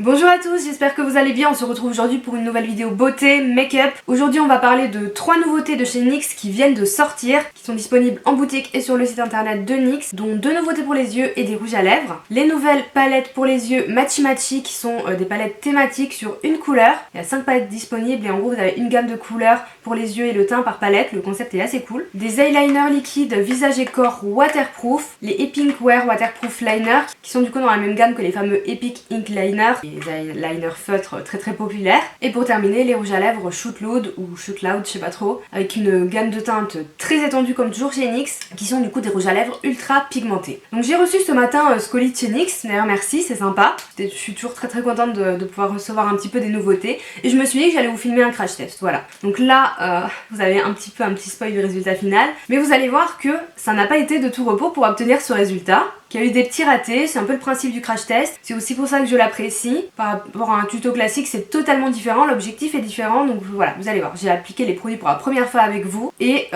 Bonjour à tous, j'espère que vous allez bien. On se retrouve aujourd'hui pour une nouvelle vidéo beauté, make-up. Aujourd'hui on va parler de 3 nouveautés de chez NYX qui viennent de sortir, qui sont disponibles en boutique et sur le site internet de NYX, dont 2 nouveautés pour les yeux et des rouges à lèvres. Les nouvelles palettes pour les yeux Matchy Matchy qui sont des palettes thématiques sur une couleur. Il y a 5 palettes disponibles et en gros vous avez une gamme de couleurs pour les yeux et le teint par palette. Le concept est assez cool. Des eyeliners liquides visage et corps waterproof, les Epic Wear Waterproof Liner qui sont du coup dans la même gamme que les fameux Epic Ink Liner, les eyeliners feutres très populaires. Et pour terminer, les rouges à lèvres Shoot Loud ou Shoot Loud, je sais pas trop, avec une gamme de teintes très étendue comme toujours chez NYX, qui sont du coup des rouges à lèvres ultra pigmentés. Donc j'ai reçu ce matin ce colis de chez NYX, d'ailleurs merci, c'est sympa. Je suis toujours très contente de pouvoir recevoir un petit peu des nouveautés. Et je me suis dit que j'allais vous filmer un crash test, voilà. Donc là, vous avez un petit spoil du résultat final, mais vous allez voir que ça n'a pas été de tout repos pour obtenir ce résultat. Il y a eu des petits ratés, c'est un peu le principe du crash test, c'est aussi pour ça que je l'apprécie. Par rapport à un tuto classique, c'est totalement différent, l'objectif est différent, donc voilà, vous allez voir, j'ai appliqué les produits pour la première fois avec vous et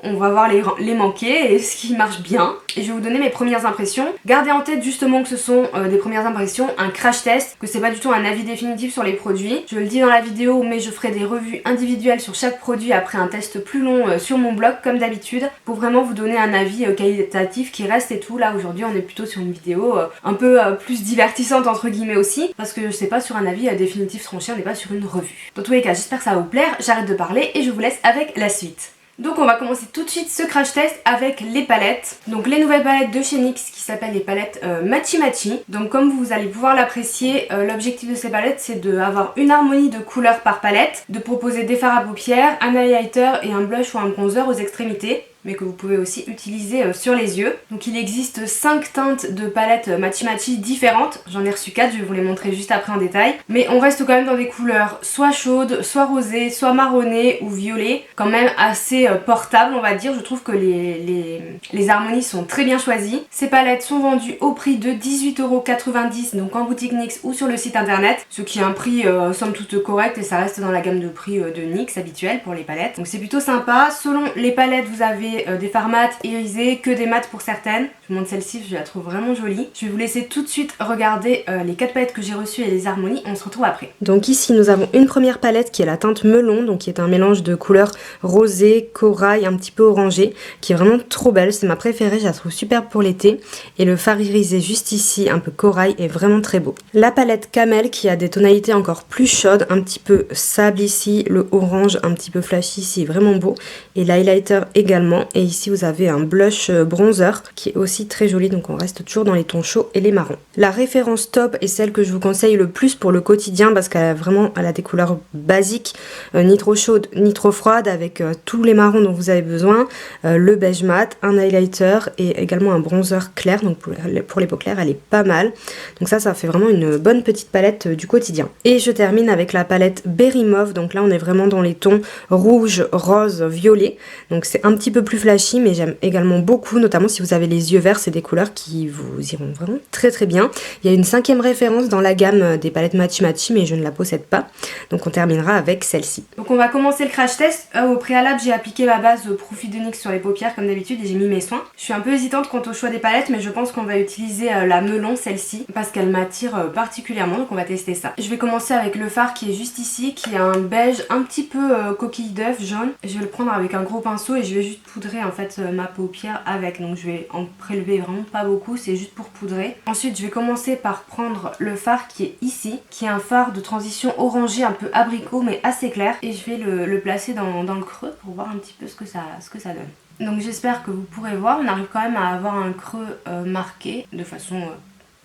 on va voir les manquer et ce qui marche bien. Et je vais vous donner mes premières impressions. Gardez en tête justement que ce sont des premières impressions, un crash test, que c'est pas du tout un avis définitif sur les produits. Je le dis dans la vidéo, mais je ferai des revues individuelles sur chaque produit après un test plus long sur mon blog comme d'habitude, pour vraiment vous donner un avis qualitatif qui reste et tout. Là aujourd'hui on est plutôt sur une vidéo un peu plus divertissante entre guillemets aussi, parce que je sais pas sur un avis définitif tranché, on n'est pas sur une revue. Dans tous les cas, j'espère que ça va vous plaire, j'arrête de parler et je vous laisse avec la suite. Donc on va commencer tout de suite ce crash test avec les palettes. Donc les nouvelles palettes de chez NYX qui s'appellent les palettes Matchy Matchy. Donc comme vous allez pouvoir l'apprécier, l'objectif de ces palettes c'est d'avoir une harmonie de couleurs par palette, de proposer des fards à paupières, un highlighter et un blush ou un bronzer aux extrémités, mais que vous pouvez aussi utiliser sur les yeux. Donc il existe 5 teintes de palettes Matchy Matchy différentes, j'en ai reçu 4, je vais vous les montrer juste après en détail, mais on reste quand même dans des couleurs soit chaudes, soit rosées, soit marronnées ou violet, quand même assez portables on va dire. Je trouve que les harmonies sont très bien choisies. Ces palettes sont vendues au prix de 18,90 €, donc en boutique NYX ou sur le site internet, ce qui est un prix somme toute correct et ça reste dans la gamme de prix de NYX habituelle pour les palettes, donc c'est plutôt sympa. Selon les palettes vous avez des fards mat irisés, que des mats pour certaines. Je vous montre celle-ci, je la trouve vraiment jolie. Je vais vous laisser tout de suite regarder les 4 palettes que j'ai reçues et les harmonies, on se retrouve après. Donc ici nous avons une première palette qui est la teinte melon, donc qui est un mélange de couleurs rosé, corail, un petit peu orangé, qui est vraiment trop belle, c'est ma préférée, je la trouve superbe pour l'été. Et le fard irisé juste ici, un peu corail, est vraiment très beau. La palette Camel qui a des tonalités encore plus chaudes, un petit peu sable ici, le orange un petit peu flashy ici, vraiment beau. Et l'highlighter également. Et ici vous avez un blush bronzer qui est aussi très joli, donc on reste toujours dans les tons chauds et les marrons. La référence top est celle que je vous conseille le plus pour le quotidien parce qu'elle a des couleurs basiques, ni trop chaudes ni trop froides, avec tous les marrons dont vous avez besoin, le beige mat, un highlighter et également un bronzer clair, donc pour les peaux claires elle est pas mal. Donc ça fait vraiment une bonne petite palette du quotidien. Et je termine avec la palette Berry Mauve, donc là on est vraiment dans les tons rouge, rose, violet, donc c'est un petit peu plus flashy, mais j'aime également beaucoup, notamment si vous avez les yeux verts, c'est des couleurs qui vous iront vraiment très bien. Il y a une 5e référence dans la gamme des palettes Matchy Matchy, mais je ne la possède pas, donc on terminera avec celle-ci. Donc on va commencer le crash test. Au préalable j'ai appliqué ma base Profit de NYX sur les paupières comme d'habitude et j'ai mis mes soins. Je suis un peu hésitante quant au choix des palettes, mais je pense qu'on va utiliser la melon, celle-ci, parce qu'elle m'attire particulièrement, donc on va tester ça. Je vais commencer avec le fard qui est juste ici, qui est un beige un petit peu coquille d'œuf jaune. Je vais le prendre avec un gros pinceau et je vais juste poudrer en fait ma paupière avec, donc je vais en prélever vraiment pas beaucoup, c'est juste pour poudrer. Ensuite je vais commencer par prendre le fard qui est ici, qui est un fard de transition orangé un peu abricot mais assez clair, et je vais le placer dans le creux pour voir un petit peu ce que ça donne. Donc j'espère que vous pourrez voir, on arrive quand même à avoir un creux marqué de façon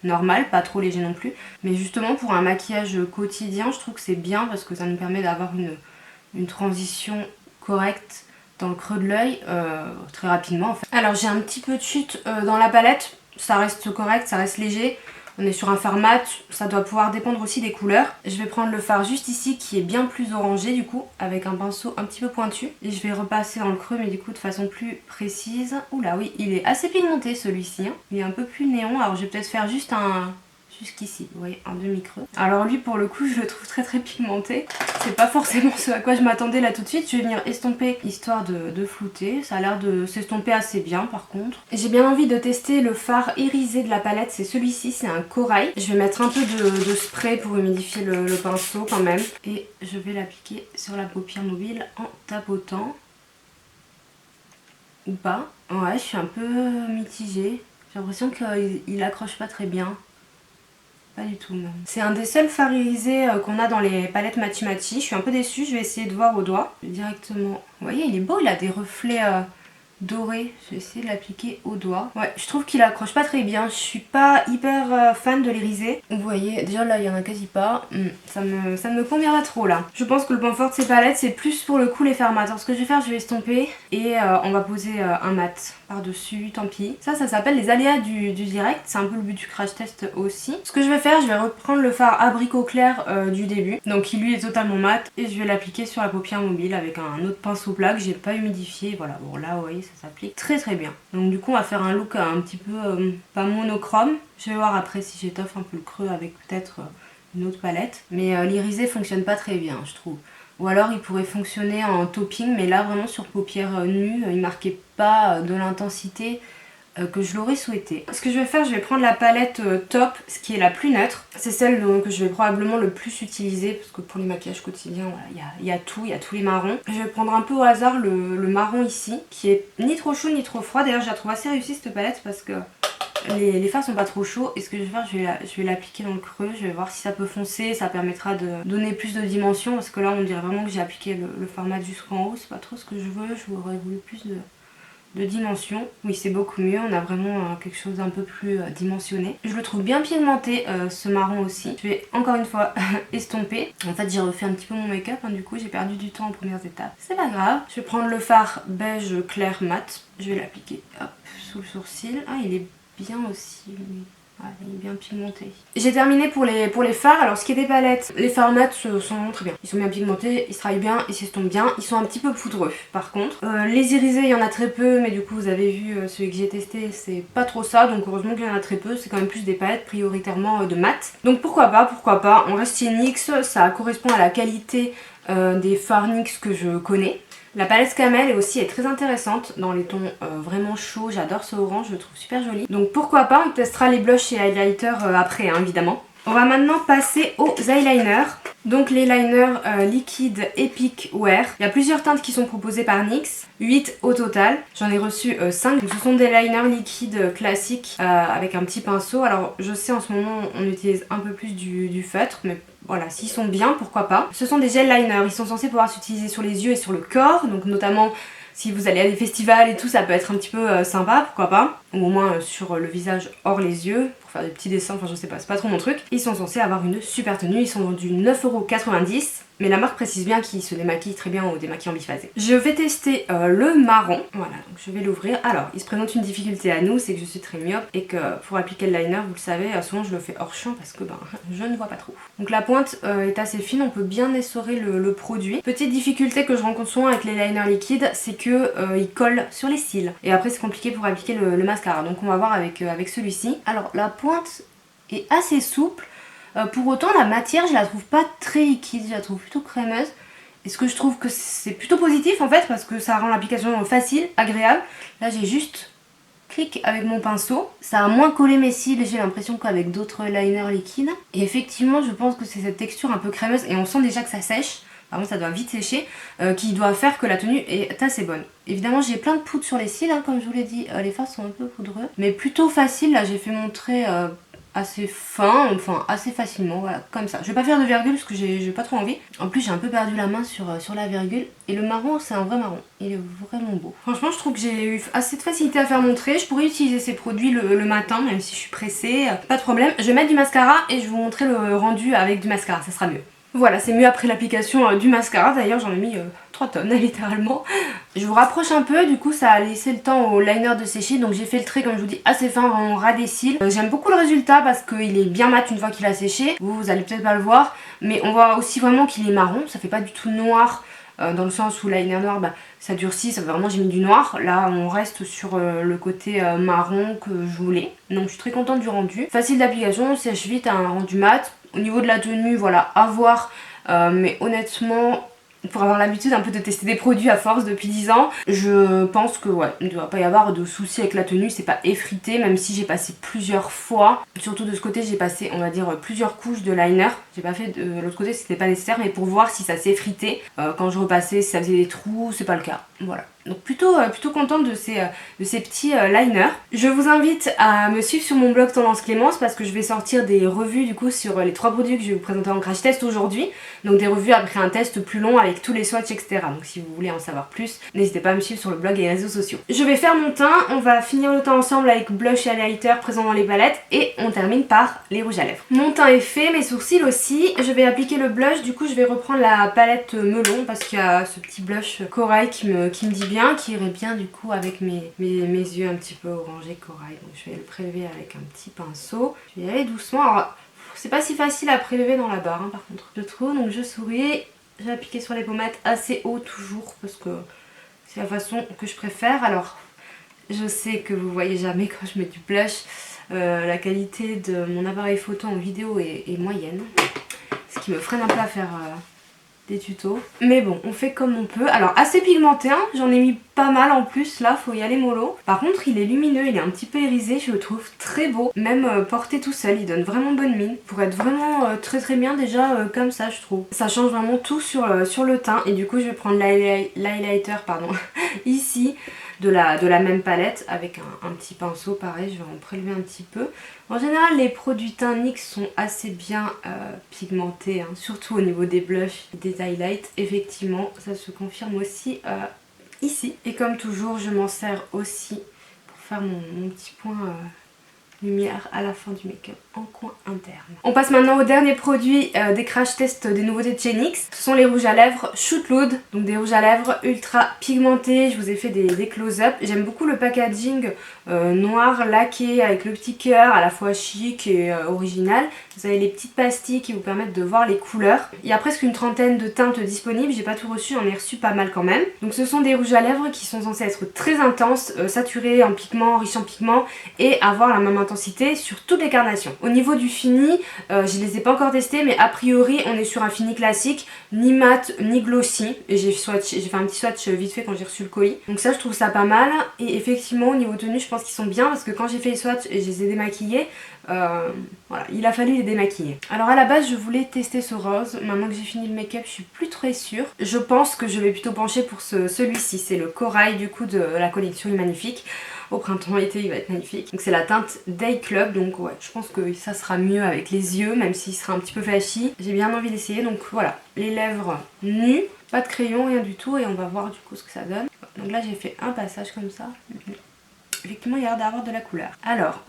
normale, pas trop léger non plus, mais justement pour un maquillage quotidien je trouve que c'est bien parce que ça nous permet d'avoir une transition correcte dans le creux de l'œil très rapidement en fait. Alors j'ai un petit peu de chute dans la palette, ça reste correct, ça reste léger. On est sur un fard mat, ça doit pouvoir dépendre aussi des couleurs. Je vais prendre le fard juste ici qui est bien plus orangé du coup, avec un pinceau un petit peu pointu. Et je vais repasser dans le creux mais du coup de façon plus précise. Oula oui, il est assez pigmenté celui-ci, hein. Il est un peu plus néon, alors je vais peut-être faire juste jusqu'ici, vous voyez, un demi-creux. Alors lui pour le coup je le trouve très pigmenté. C'est pas forcément ce à quoi je m'attendais là tout de suite. Je vais venir estomper histoire de flouter. Ça a l'air de s'estomper assez bien par contre. J'ai bien envie de tester le fard irisé de la palette, c'est celui-ci, c'est un corail. Je vais mettre un peu de spray pour humidifier le pinceau quand même. Et je vais l'appliquer sur la paupière mobile en tapotant. Ou pas. Ouais, je suis un peu mitigée. J'ai l'impression qu'il accroche pas très bien. Pas du tout même. C'est un des seuls fards irisés qu'on a dans les palettes Matchy Matchy. Je suis un peu déçue, je vais essayer de voir au doigt. Directement. Vous voyez, il est beau, il a des reflets dorés. Je vais essayer de l'appliquer au doigt. Ouais, je trouve qu'il accroche pas très bien. Je suis pas hyper fan de l'irisé. Vous voyez, déjà là, il y en a quasi pas. Ça ne me convient pas trop là. Je pense que le point fort de ces palettes, c'est plus pour le coup les fards mat. Alors ce que je vais faire, je vais estomper et on va poser un mat par-dessus, tant pis. Ça s'appelle les aléas du direct. C'est un peu le but du crash test aussi. Ce que je vais faire, je vais reprendre le fard abricot clair du début. Donc qui lui est totalement mat. Et je vais l'appliquer sur la paupière mobile avec un autre pinceau plat que j'ai pas humidifié. Voilà, bon là, vous voyez, ça s'applique très bien. Donc du coup, on va faire un look un petit peu pas monochrome. Je vais voir après si j'étoffe un peu le creux avec peut-être une autre palette. Mais l'irisé fonctionne pas très bien, je trouve. Ou alors il pourrait fonctionner en topping, mais là vraiment sur paupières nues, il marquait pas de l'intensité que je l'aurais souhaité. Ce que je vais faire, je vais prendre la palette Top, ce qui est la plus neutre. C'est celle que je vais probablement le plus utiliser, parce que pour les maquillages quotidiens, voilà, il y a tout, il y a tous les marrons. Je vais prendre un peu au hasard le marron ici, qui est ni trop chaud ni trop froid. D'ailleurs je la trouve assez réussie cette palette, parce que les fards sont pas trop chauds. Et ce que je vais faire, je vais l'appliquer dans le creux. Je vais voir si ça peut foncer, ça permettra de donner plus de dimension. Parce que là on dirait vraiment que j'ai appliqué le format jusqu'en haut. C'est pas trop ce que je veux, je voudrais voulu plus de dimension. Oui, c'est beaucoup mieux, on a vraiment quelque chose d'un peu plus dimensionné. Je le trouve bien pigmenté, ce marron aussi. Je vais encore une fois estomper. En fait j'ai refait un petit peu mon make-up, du coup j'ai perdu du temps en premières étapes. C'est pas grave. Je vais prendre le fard beige clair mat. Je vais l'appliquer sous le sourcil. Ah, il est bien aussi, lui. Ouais, il est bien pigmenté. J'ai terminé pour les fards. Alors ce qui est des palettes, les fards mat sont vraiment très bien. Ils sont bien pigmentés, ils se travaillent bien, ils s'estompent bien. Ils sont un petit peu poudreux par contre. Les irisés, il y en a très peu, mais du coup vous avez vu celui que j'ai testé, c'est pas trop ça. Donc heureusement qu'il y en a très peu, c'est quand même plus des palettes prioritairement de mat. Donc pourquoi pas. On reste chez NYX, ça correspond à la qualité des fards NYX que je connais. La palette Camel est très intéressante dans les tons vraiment chauds. J'adore ce orange, je le trouve super joli. Donc pourquoi pas, on testera les blushs et highlighters après, évidemment. On va maintenant passer aux eyeliners. Donc les liners liquide Epic Wear. Il y a plusieurs teintes qui sont proposées par NYX. 8 au total. J'en ai reçu 5. Donc, ce sont des liners liquides classiques avec un petit pinceau. Alors je sais en ce moment on utilise un peu plus du feutre, mais voilà, s'ils sont bien, pourquoi pas. Ce sont des gel liners. Ils sont censés pouvoir s'utiliser sur les yeux et sur le corps. Donc notamment si vous allez à des festivals et tout, ça peut être un petit peu sympa, pourquoi pas. Ou au moins sur le visage hors les yeux, pour faire des petits dessins, enfin je sais pas, c'est pas trop mon truc. Ils sont censés avoir une super tenue, ils sont vendus 9,90 €. Mais la marque précise bien qu'ils se démaquillent très bien au démaquillant biphasé. Je vais tester le marron. Voilà, donc je vais l'ouvrir. Alors, il se présente une difficulté à nous, c'est que je suis très myope et que pour appliquer le liner, vous le savez, souvent je le fais hors champ parce que je ne vois pas trop. Donc la pointe est assez fine, on peut bien essorer le produit. Petite difficulté que je rencontre souvent avec les liners liquides, c'est que ils collent sur les cils. Et après c'est compliqué pour appliquer le mascara. Donc on va voir avec celui-ci. Alors la pointe est assez souple. Pour autant la matière je la trouve pas très liquide, je la trouve plutôt crémeuse. Et ce que je trouve que c'est plutôt positif en fait parce que ça rend l'application facile, agréable. Là j'ai juste clic avec mon pinceau, ça a moins collé mes cils j'ai l'impression qu'avec d'autres liners liquides. Et effectivement je pense que c'est cette texture un peu crémeuse et on sent déjà que ça sèche. Par contre ça doit vite sécher, qui doit faire que la tenue est assez bonne. Évidemment j'ai plein de poudre sur les cils, comme je vous l'ai dit, les fards sont un peu poudreux. Mais plutôt facile, là j'ai fait mon trait assez fin, enfin assez facilement, voilà, comme ça. Je vais pas faire de virgule parce que j'ai pas trop envie. En plus j'ai un peu perdu la main sur la virgule. Et le marron c'est un vrai marron, il est vraiment beau. Franchement je trouve que j'ai eu assez de facilité à faire mon trait. Je pourrais utiliser ces produits le matin, même si je suis pressée, pas de problème. Je vais mettre du mascara et je vais vous montrer le rendu avec du mascara, ça sera mieux. Voilà, c'est mieux après l'application du mascara. D'ailleurs j'en ai mis 3 tonnes littéralement. Je vous rapproche un peu, du coup ça a laissé le temps au liner de sécher. Donc j'ai fait le trait comme je vous dis assez fin, vraiment ras des cils. J'aime beaucoup le résultat parce qu'il est bien mat une fois qu'il a séché. Vous allez peut-être pas le voir, mais on voit aussi vraiment qu'il est marron. Ça fait pas du tout noir dans le sens où liner noir ça durcit, ça fait vraiment j'ai mis du noir. Là on reste sur le côté marron que je voulais. Donc je suis très contente du rendu. Facile d'application, sèche vite, un rendu mat. Au niveau de la tenue, voilà, à voir. Mais honnêtement, pour avoir l'habitude un peu de tester des produits à force depuis 10 ans, je pense que ouais, il ne devrait pas y avoir de soucis avec la tenue, c'est pas effrité, même si j'ai passé plusieurs fois, surtout de ce côté j'ai passé on va dire plusieurs couches de liner, j'ai pas fait de l'autre côté, c'était pas nécessaire, mais pour voir si ça s'effritait, quand je repassais, si ça faisait des trous, c'est pas le cas, voilà. Donc plutôt contente de ces petits liners. Je vous invite à me suivre sur mon blog Tendance Clémence parce que je vais sortir des revues du coup sur les 3 produits que je vais vous présenter en crash test aujourd'hui. Donc des revues après un test plus long avec tous les swatchs etc. Donc si vous voulez en savoir plus, n'hésitez pas à me suivre sur le blog et les réseaux sociaux. Je vais faire mon teint, on va finir le teint ensemble avec blush et highlighter présent dans les palettes et on termine par les rouges à lèvres. Mon teint est fait, mes sourcils aussi. Je vais appliquer le blush, du coup je vais reprendre la palette melon parce qu'il y a ce petit blush corail qui me dit bien, qui irait bien du coup avec mes yeux un petit peu orangés corail. Donc je vais le prélever avec un petit pinceau. Je vais y aller doucement. Alors c'est pas si facile à prélever dans la barre par contre, je trouve. Donc je souris, j'ai appliqué sur les pommettes assez haut toujours parce que c'est la façon que je préfère. Alors je sais que vous voyez jamais quand je mets du blush, la qualité de mon appareil photo en vidéo est moyenne, ce qui me freine un peu à faire des tutos. Mais bon, on fait comme on peut. Alors assez pigmenté, hein, j'en ai mis pas mal en plus, là faut y aller mollo. Par contre il est lumineux, il est un petit peu irisé, je le trouve très beau. Même porté tout seul, il donne vraiment bonne mine. Pour être vraiment très bien déjà comme ça je trouve. Ça change vraiment tout sur le teint. Et du coup je vais prendre l'highlighter pardon ici. De la même palette avec un petit pinceau pareil, je vais en prélever un petit peu. En général les produits teint NYX sont assez bien pigmentés, hein, surtout au niveau des blushs et des highlights. Effectivement ça se confirme aussi ici. Et comme toujours je m'en sers aussi pour faire mon petit point lumière à la fin du make-up en coin interne. On passe maintenant au dernier produit des crash tests des nouveautés de chez NYX. Ce sont les rouges à lèvres Shoot Loud, donc des rouges à lèvres ultra pigmentés. Je vous ai fait des close-up. J'aime beaucoup le packaging noir laqué avec le petit cœur à la fois chic et original. Vous avez les petites pastilles qui vous permettent de voir les couleurs. Il y a presque une trentaine de teintes disponibles, j'ai pas tout reçu, j'en ai reçu pas mal quand même. Donc ce sont des rouges à lèvres qui sont censés être très intenses, saturés en pigments, riches en pigments et avoir la même intensité sur toutes les carnations. Au niveau du fini, je les ai pas encore testés mais a priori on est sur un fini classique, ni mat ni glossy. Et j'ai fait un petit swatch vite fait quand j'ai reçu le colis. Donc ça je trouve ça pas mal. Et effectivement au niveau tenue je pense qu'ils sont bien parce que quand j'ai fait les swatchs et je les ai démaquillés, voilà, il a fallu les démaquiller. Alors à la base je voulais tester ce rose. Maintenant que j'ai fini le make-up je suis plus très sûre. Je pense que je vais plutôt pencher pour celui-ci. C'est le corail du coup de la collection Magnifique. Au printemps-été il va être magnifique. Donc c'est la teinte Day Club. Donc ouais je pense que ça sera mieux avec les yeux même s'il sera un petit peu flashy. J'ai bien envie d'essayer. Donc voilà, les lèvres nues. Pas de crayon, rien du tout. Et on va voir du coup ce que ça donne. Donc là j'ai fait un passage comme ça. Effectivement il y a l'air d'avoir de la couleur. Alors,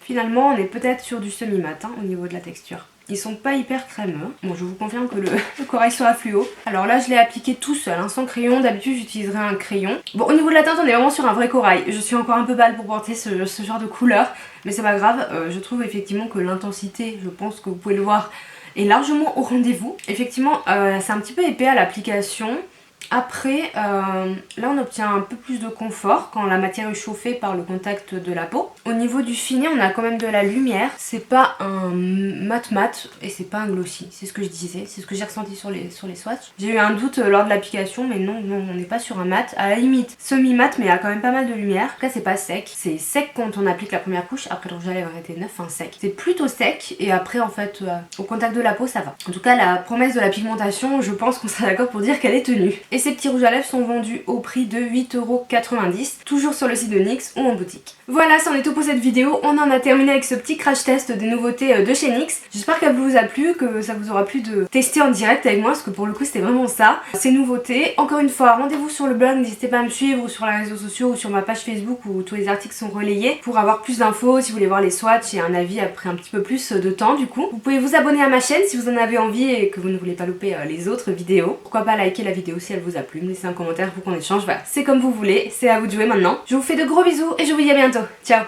finalement on est peut-être sur du semi-mat hein, au niveau de la texture. Ils sont pas hyper crémeux. Bon je vous confirme que le corail sera fluo. Alors là je l'ai appliqué tout seul, hein, sans crayon. D'habitude j'utiliserai un crayon. Bon au niveau de la teinte on est vraiment sur un vrai corail. Je suis encore un peu pâle pour porter ce genre de couleur. Mais c'est pas grave, je trouve effectivement que l'intensité, je pense que vous pouvez le voir, est largement au rendez-vous. Effectivement c'est un petit peu épais à l'application. Après, là on obtient un peu plus de confort quand la matière est chauffée par le contact de la peau. Au niveau du fini, on a quand même de la lumière. C'est pas un mat et c'est pas un glossy. C'est ce que je disais, c'est ce que j'ai ressenti sur les swatchs. J'ai eu un doute lors de l'application, mais non, on n'est pas sur un mat. À la limite, semi-mat, mais il y a quand même pas mal de lumière. En tout cas, c'est pas sec. C'est sec quand on applique la première couche. Après, le rouge à lèvres était neuf, sec. C'est plutôt sec et après, en fait, au contact de la peau, ça va. En tout cas, la promesse de la pigmentation, je pense qu'on sera d'accord pour dire qu'elle est tenue. Et ces petits rouges à lèvres sont vendus au prix de 8,90 €, toujours sur le site de NYX ou en boutique. Voilà, c'en est tout pour cette vidéo. On en a terminé avec ce petit crash test des nouveautés de chez NYX. J'espère qu'elle vous a plu, que ça vous aura plu de tester en direct avec moi, parce que pour le coup c'était vraiment ça, ces nouveautés. Encore une fois, rendez-vous sur le blog, n'hésitez pas à me suivre ou sur les réseaux sociaux ou sur ma page Facebook où tous les articles sont relayés pour avoir plus d'infos, si vous voulez voir les swatchs et un avis après un petit peu plus de temps du coup. Vous pouvez vous abonner à ma chaîne si vous en avez envie et que vous ne voulez pas louper les autres vidéos. Pourquoi pas liker la vidéo si elle vous a plu, me laisser un commentaire pour qu'on échange, voilà, c'est comme vous voulez, c'est à vous de jouer maintenant. Je vous fais de gros bisous et je vous dis à bientôt, ciao.